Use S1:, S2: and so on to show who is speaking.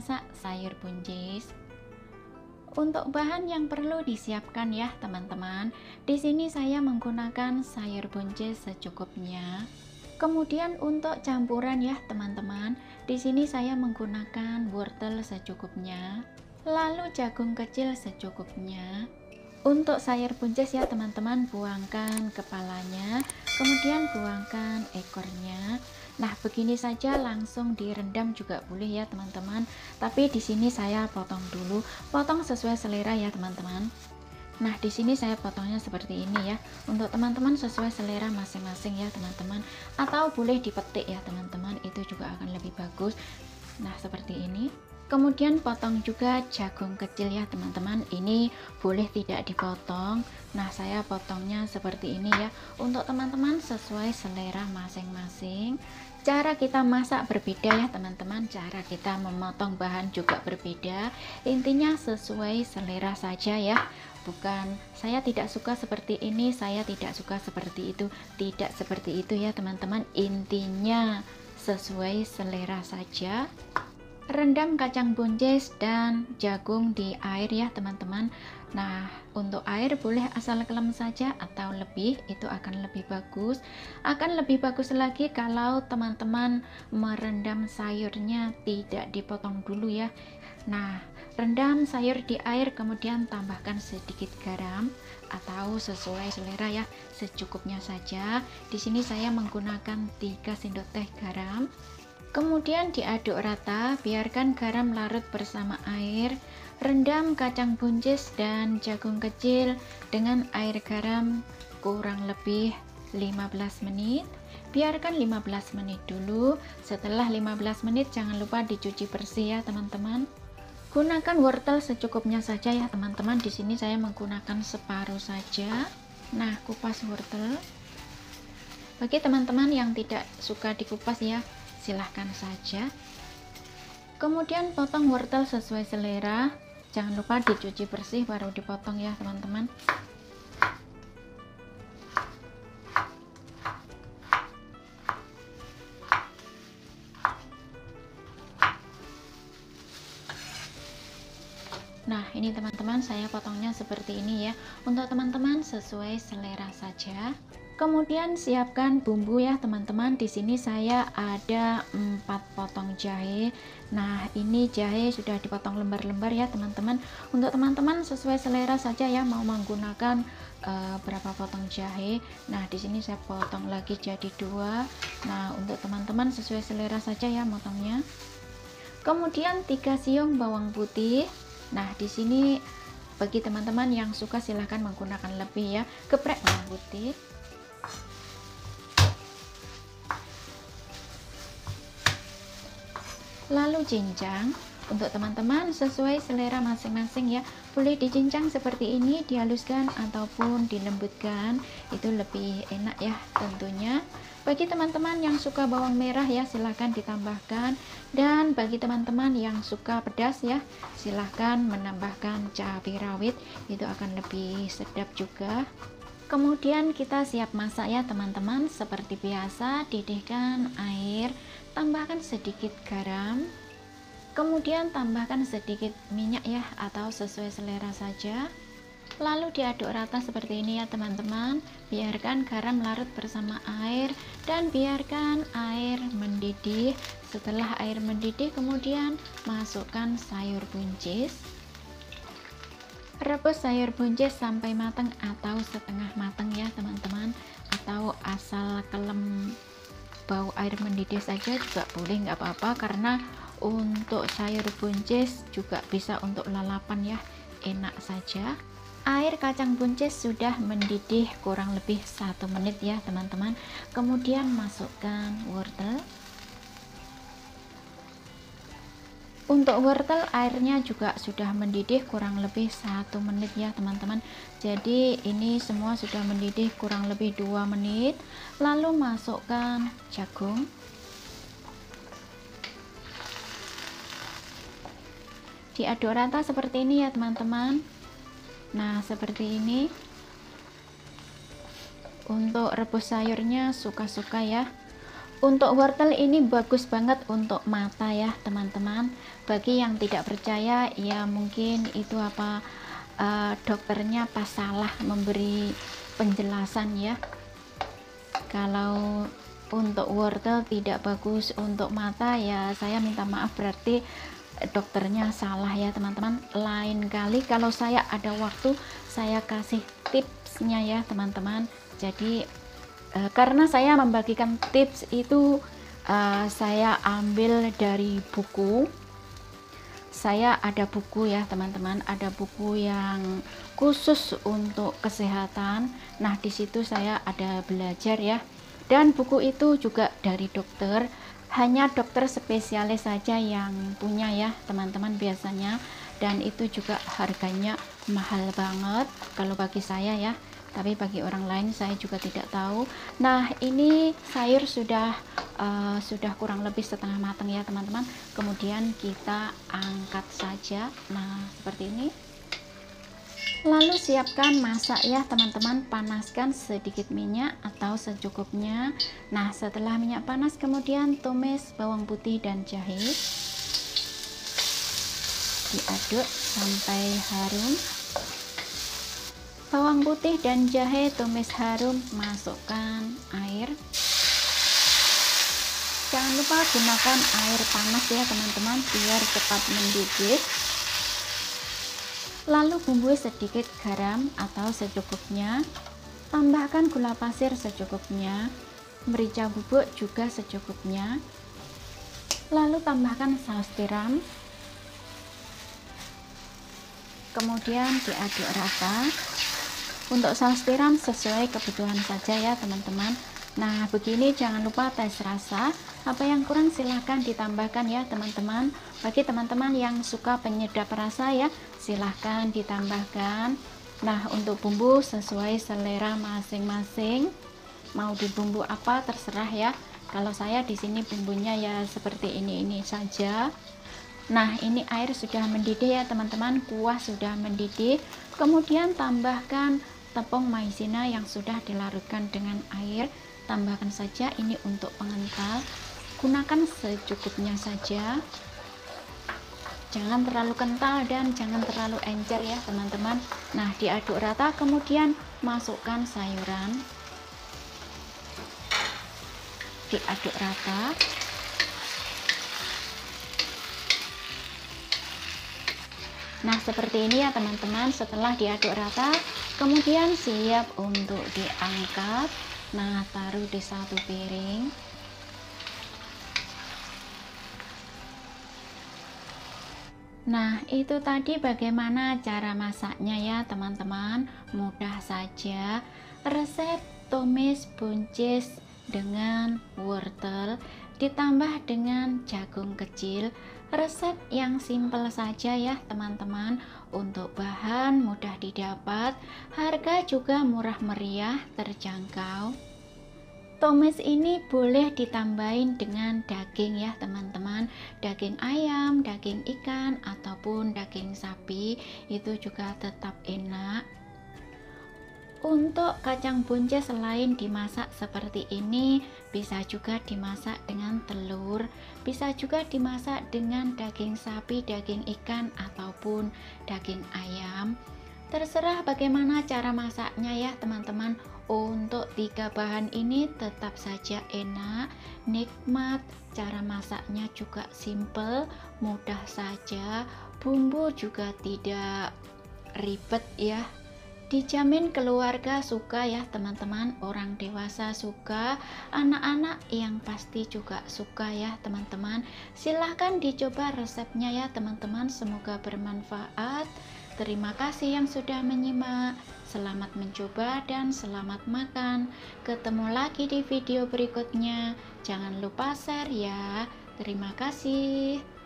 S1: memasak sayur buncis. Untuk bahan yang perlu disiapkan ya teman-teman. Di sini saya menggunakan sayur buncis secukupnya. Kemudian untuk campuran ya teman-teman, di sini saya menggunakan wortel secukupnya, lalu jagung kecil secukupnya. Untuk sayur buncis ya teman-teman, buangkan kepalanya, kemudian buangkan ekornya. Nah, begini saja langsung direndam juga boleh ya teman-teman. Tapi di sini saya potong dulu, potong sesuai selera ya teman-teman. Nah, di sini saya potongnya seperti ini ya. Untuk teman-teman sesuai selera masing-masing ya teman-teman. Atau boleh dipetik ya teman-teman, itu juga akan lebih bagus. Nah, seperti ini. Kemudian potong juga jagung kecil ya teman-teman, ini boleh tidak dipotong. Nah, saya potongnya seperti ini ya. Untuk teman-teman sesuai selera masing-masing. Cara kita masak berbeda ya teman-teman, cara kita memotong bahan juga berbeda. Intinya sesuai selera saja ya. Bukan saya tidak suka seperti ini, saya tidak suka seperti itu. Tidak seperti itu ya teman-teman. Intinya sesuai selera saja. Rendam kacang buncis dan jagung di air ya teman-teman. Nah, untuk air boleh asal kelem saja atau lebih, itu akan lebih bagus. Akan lebih bagus lagi kalau teman-teman merendam sayurnya tidak dipotong dulu ya. Nah, rendam sayur di air, kemudian tambahkan sedikit garam atau sesuai selera ya, secukupnya saja. Di sini saya menggunakan 3 sendok teh garam. Kemudian diaduk rata, biarkan garam larut bersama air. Rendam kacang buncis dan jagung kecil dengan air garam kurang lebih 15 menit. Biarkan 15 menit dulu. Setelah 15 menit jangan lupa dicuci bersih ya teman-teman. Gunakan wortel secukupnya saja ya teman-teman. Di sini saya menggunakan separuh saja. Nah, kupas wortel. Bagi teman-teman yang tidak suka dikupas ya, silahkan saja. Kemudian potong wortel sesuai selera, jangan lupa dicuci bersih baru dipotong ya teman-teman. Nah, ini teman-teman saya potongnya seperti ini ya. Untuk teman-teman sesuai selera saja. Kemudian siapkan bumbu ya teman-teman. Di sini saya ada 4 potong jahe. Nah, ini jahe sudah dipotong lembar-lembar ya teman-teman. Untuk teman-teman sesuai selera saja ya, mau menggunakan berapa potong jahe. Nah, di sini saya potong lagi jadi 2. Nah, untuk teman-teman sesuai selera saja ya motongnya. Kemudian 3 siung bawang putih. Nah, di sini bagi teman-teman yang suka silahkan menggunakan lebih ya. Geprek bawang putih. Lalu cincang. Untuk teman-teman sesuai selera masing-masing ya, boleh dicincang seperti ini, dihaluskan ataupun dilembutkan, itu lebih enak ya tentunya. Bagi teman-teman yang suka bawang merah ya, silahkan ditambahkan, dan bagi teman-teman yang suka pedas ya, silahkan menambahkan cabai rawit, itu akan lebih sedap juga. Kemudian kita siap masak ya teman-teman. Seperti biasa, didihkan air, tambahkan sedikit garam, kemudian tambahkan sedikit minyak ya, atau sesuai selera saja. Lalu diaduk rata seperti ini ya teman-teman. Biarkan garam larut bersama air dan biarkan air mendidih. Setelah air mendidih, kemudian masukkan sayur buncis. Rebus sayur buncis sampai matang atau setengah matang ya teman-teman, atau asal kelem bau air mendidih saja juga boleh, nggak apa-apa, karena untuk sayur buncis juga bisa untuk lalapan ya, enak saja. Air kacang buncis sudah mendidih kurang lebih 1 menit ya teman-teman. Kemudian masukkan wortel. Untuk wortel airnya juga sudah mendidih kurang lebih 1 menit ya teman-teman. Jadi ini semua sudah mendidih kurang lebih 2 menit. Lalu masukkan jagung. Diaduk rata seperti ini ya teman-teman. Nah, seperti ini. Untuk rebus sayurnya suka-suka ya. Untuk wortel ini bagus banget untuk mata ya teman-teman. Bagi yang tidak percaya ya mungkin itu apa dokternya pas salah memberi penjelasan ya. Kalau untuk wortel tidak bagus untuk mata ya saya minta maaf, berarti dokternya salah ya teman-teman. Lain kali kalau saya ada waktu saya kasih tipsnya ya teman-teman. Jadi karena saya membagikan tips itu saya ambil dari buku. Saya ada buku ya teman-teman, ada buku yang khusus untuk kesehatan. Nah di situ saya ada belajar ya, dan buku itu juga dari dokter, hanya dokter spesialis saja yang punya ya teman-teman biasanya, dan itu juga harganya mahal banget kalau bagi saya ya, tapi bagi orang lain saya juga tidak tahu. Nah ini sayur sudah kurang lebih setengah matang ya teman-teman, kemudian kita angkat saja. Nah seperti ini, lalu siapkan masak ya teman-teman. Panaskan sedikit minyak atau secukupnya. Nah setelah minyak panas kemudian tumis bawang putih dan jahe, diaduk sampai harum. Bawang putih dan jahe tumis harum, masukkan air. Jangan lupa gunakan air panas ya teman-teman biar cepat mendidih. Lalu bumbui sedikit garam atau secukupnya. Tambahkan gula pasir secukupnya, merica bubuk juga secukupnya. Lalu tambahkan saus tiram. Kemudian diaduk rata. Untuk saus tiram sesuai kebutuhan saja ya teman-teman. Nah begini, jangan lupa tes rasa, apa yang kurang silahkan ditambahkan ya teman-teman. Bagi teman-teman yang suka penyedap rasa ya silahkan ditambahkan. Nah untuk bumbu sesuai selera masing-masing, mau dibumbu apa terserah ya. Kalau saya di sini bumbunya ya seperti ini saja. Nah ini air sudah mendidih ya teman-teman, kuah sudah mendidih. Kemudian tambahkan tepung maizena yang sudah dilarutkan dengan air. Tambahkan saja, ini untuk pengental, gunakan secukupnya saja, jangan terlalu kental dan jangan terlalu encer ya teman-teman. Nah diaduk rata, kemudian masukkan sayuran, diaduk rata. Nah seperti ini ya teman-teman. Setelah diaduk rata kemudian siap untuk diangkat. Nah taruh di satu piring. Nah itu tadi bagaimana cara masaknya ya teman-teman, mudah saja. Resep tumis buncis dengan wortel ditambah dengan jagung kecil, resep yang simple saja ya teman-teman. Untuk bahan mudah didapat, harga juga murah meriah, terjangkau. Tumis ini boleh ditambahin dengan daging ya teman-teman, daging ayam, daging ikan ataupun daging sapi, itu juga tetap enak. Untuk kacang buncis selain dimasak seperti ini, bisa juga dimasak dengan telur, bisa juga dimasak dengan daging sapi, daging ikan ataupun daging ayam. Terserah bagaimana cara masaknya ya teman-teman. Untuk 3 bahan ini tetap saja enak, nikmat. Cara masaknya juga simple, mudah saja. Bumbu juga tidak ribet ya. Dijamin keluarga suka ya teman-teman, orang dewasa suka, anak-anak yang pasti juga suka ya teman-teman. Silahkan dicoba resepnya ya teman-teman, semoga bermanfaat. Terima kasih yang sudah menyimak, selamat mencoba dan selamat makan. Ketemu lagi di video berikutnya, jangan lupa share ya. Terima kasih.